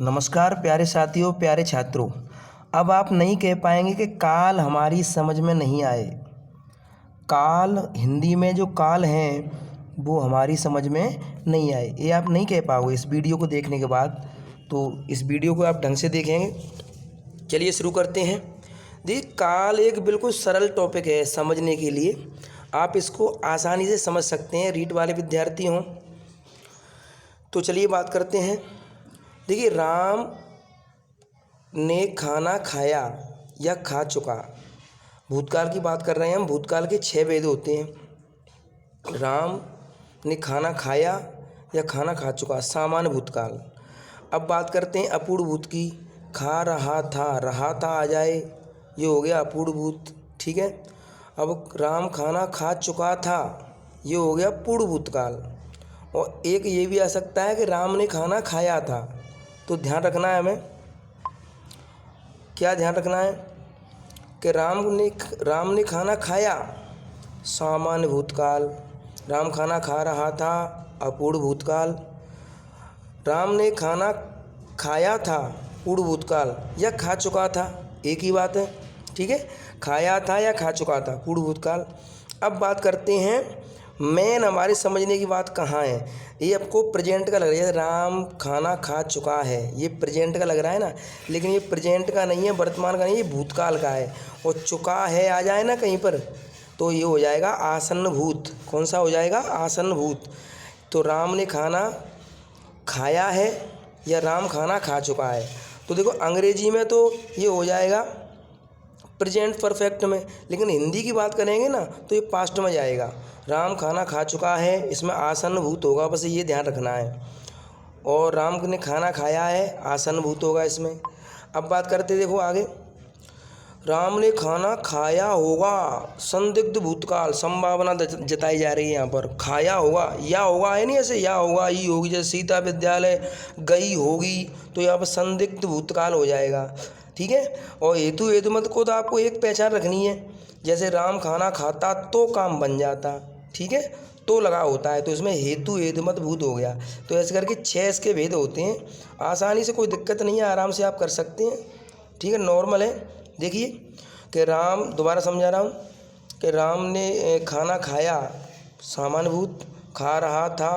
नमस्कार प्यारे साथियों, प्यारे छात्रों। अब आप नहीं कह पाएंगे कि काल हमारी समझ में नहीं आए। काल हिंदी में जो काल हैं वो हमारी समझ में नहीं आए, ये आप नहीं कह पाओगे इस वीडियो को देखने के बाद। तो इस वीडियो को आप ढंग से देखेंगे। चलिए शुरू करते हैं। देखिए, काल एक बिल्कुल सरल टॉपिक है समझने के लिए। आप इसको आसानी से समझ सकते हैं, रीट वाले विद्यार्थी हों तो। चलिए बात करते हैं। देखिए, राम ने खाना खाया या खा चुका। भूतकाल की बात कर रहे हैं हम। भूतकाल के 6 भेद होते हैं। राम ने खाना खाया या खाना खा चुका, सामान्य भूतकाल। अब बात करते हैं अपूर्ण भूत की। खा रहा था आ जाए, ये हो गया अपूर्ण भूत। ठीक है। अब राम खाना खा चुका था, ये हो गया पूर्ण भूतकाल। और एक ये भी आ सकता है कि राम ने खाना खाया था। तो ध्यान रखना है हमें, क्या ध्यान रखना है कि राम ने खाना खाया, सामान्य भूतकाल। राम खाना खा रहा था, अपूर्ण भूतकाल। राम ने खाना खाया था, पूर्ण भूतकाल। या खा चुका था, एक ही बात है। ठीक है, खाया था या खा चुका था, पूर्ण भूतकाल। अब बात करते हैं मेन हमारे समझने की बात कहाँ है। ये आपको प्रेजेंट का लग रहा है, राम खाना खा चुका है, ये प्रेजेंट का लग रहा है ना, लेकिन ये प्रेजेंट का नहीं है, वर्तमान का नहीं, ये भूतकाल का है। और चुका है आ जाए ना कहीं पर तो ये हो जाएगा आसन्न भूत। कौन सा हो जाएगा? आसन्न भूत। तो राम ने खाना खाया है या राम खाना खा चुका है। तो देखो, अंग्रेजी में तो ये हो जाएगा प्रेजेंट परफेक्ट में, लेकिन हिंदी की बात करेंगे ना तो ये पास्ट में जाएगा। राम खाना खा चुका है, इसमें आसन्न भूत होगा, बस ये ध्यान रखना है। और राम ने खाना खाया है, आसन्न भूत होगा इसमें। अब बात करते देखो आगे। राम ने खाना खाया होगा, संदिग्ध भूतकाल, संभावना जताई जा रही है यहाँ पर। खाया होगा, या होगा है नहीं, ऐसे या होगा ई होगी। जैसे सीता विद्यालय गई होगी, तो यहाँ पर संदिग्ध भूतकाल हो जाएगा। ठीक है। और हेतु मत को तो आपको एक पहचान रखनी है। जैसे राम खाना खाता तो काम बन जाता, ठीक है, तो लगा होता है, तो इसमें हेतु मत भूत हो गया। तो ऐसे करके 6 इसके भेद होते हैं। आसानी से, कोई दिक्कत नहीं है, आराम से आप कर सकते हैं। ठीक है, नॉर्मल है। देखिए कि राम, दोबारा समझा रहा हूँ कि राम ने खाना खाया, सामान्य भूत। खा रहा था,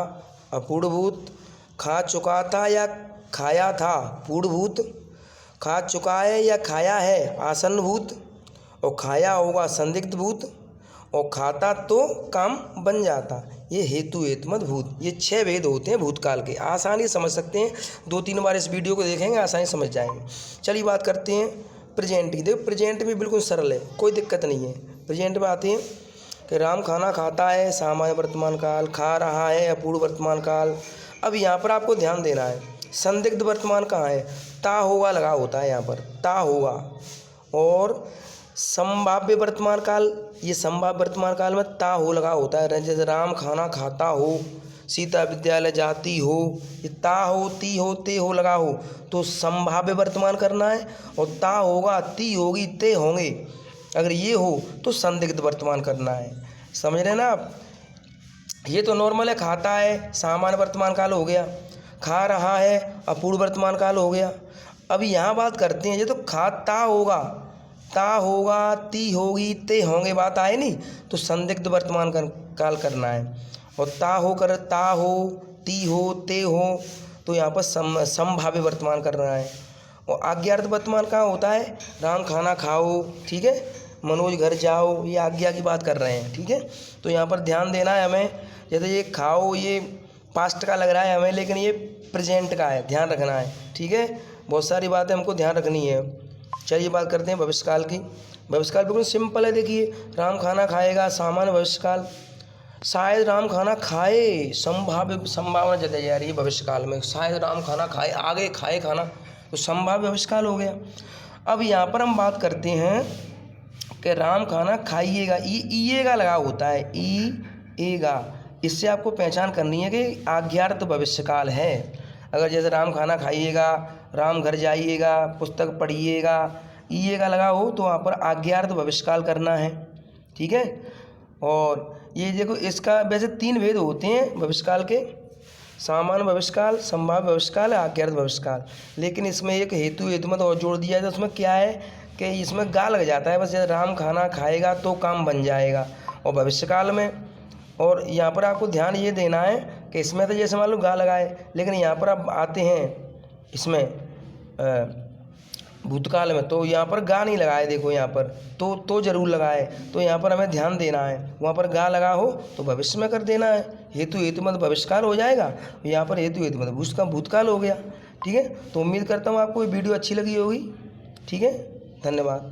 अपूर्ण भूत। खा चुका था या खाया था, पूर्ण भूत। खा चुका है या खाया है, आसन्न भूत। और खाया होगा, संदिग्ध भूत। और खाता तो काम बन जाता, ये हेतुमत भूत। ये 6 भेद होते हैं भूतकाल के। आसानी समझ सकते हैं, 2-3 बार इस वीडियो को देखेंगे, आसानी समझ जाएंगे। चलिए बात करते हैं प्रेजेंट की। देखो, प्रेजेंट भी बिल्कुल सरल है, कोई दिक्कत नहीं है। प्रेजेंट में आते हैं कि राम खाना खाता है, सामान्य वर्तमान काल। खा रहा है, अपूर्ण वर्तमान काल। अब यहाँ पर आपको ध्यान देना है, संदिग्ध वर्तमान कहाँ है? ता होगा लगा होता है यहाँ पर, ता होगा। और संभाव्य वर्तमान काल, ये संभाव्य वर्तमान काल में ता हो लगा होता है। जैसे राम खाना खाता हो, सीता विद्यालय जाती हो, ये ता हो, ती हो, ते हो लगा हो, तो संभाव्य वर्तमान करना है। और ता होगा, ती होगी, ते होंगे, अगर ये हो तो संदिग्ध वर्तमान करना है। समझ रहे हैं ना आप? ये तो नॉर्मल है, खाता है, सामान्य वर्तमान काल हो गया। खा रहा है, अपूर्ण वर्तमान काल हो गया। अब यहाँ बात करते हैं, ये तो खाता होगा, ता होगा, ती होगी, ते होंगे, बात आए नहीं, तो संदिग्ध वर्तमान काल करना है। और ता हो, ती हो, ते हो, तो यहाँ पर संभाव्य वर्तमान करना है। और आज्ञार्थ वर्तमान कहाँ होता है? राम खाना खाओ, ठीक है, मनोज घर जाओ, ये आज्ञा की बात कर रहे हैं। ठीक है, तो यहाँ पर ध्यान देना है हमें। जैसे ये खाओ, ये पास्ट का लग रहा है हमें, लेकिन ये प्रेजेंट का है, ध्यान रखना है। ठीक है, बहुत सारी बातें हमको ध्यान रखनी है। चलिए बात करते हैं भविष्यकाल की। भविष्यकाल बिल्कुल सिंपल है। देखिए, राम खाना खाएगा, सामान्य भविष्यकाल। शायद राम खाना खाए, संभावना जताई जा रही है भविष्यकाल में। शायद राम खाना खाए, आगे खाए खाना, तो संभाव्य भविष्यकाल हो गया। अब यहाँ पर हम बात करते हैं कि राम खाना खाइएगा, ईएगा लगा होता है, ईएगा। इससे आपको पहचान करनी है कि आज्ञार्थ भविष्यकाल है। अगर जैसे राम खाना खाइएगा, राम घर जाइएगा, पुस्तक पढ़िएगा, ईएगा लगा हो, तो वहाँ पर आज्ञार्थ भविष्यकाल करना है। ठीक है। और ये देखो, इसका वैसे 3 भेद होते हैं भविष्यकाल के। सामान्य भविष्यकाल, संभाव्य भविष्यकाल, आज्ञार्थ भविष्यकाल। लेकिन इसमें एक हेतु हेतुमत और जोड़ दिया है। तो उसमें क्या है कि इसमें गा लग जाता है बस, जैसे राम खाना खाएगा तो काम बन जाएगा। और भविष्यकाल में, और यहाँ पर आपको ध्यान ये देना है कि इसमें तो जैसे मान लो गा लगाए, लेकिन यहाँ पर आप आते हैं इसमें भूतकाल में, तो यहाँ पर गा नहीं लगाए। देखो यहाँ पर तो जरूर लगाए। तो यहाँ पर हमें ध्यान देना है, वहाँ पर गा लगा हो तो भविष्य में कर देना है। हेतु हेतुमत भविष्यकाल हो जाएगा, यहाँ पर हेतु हेतुमत भूतकाल हो गया। ठीक है, तो उम्मीद करता हूँ आपको ये वीडियो अच्छी लगी होगी। ठीक है, धन्यवाद।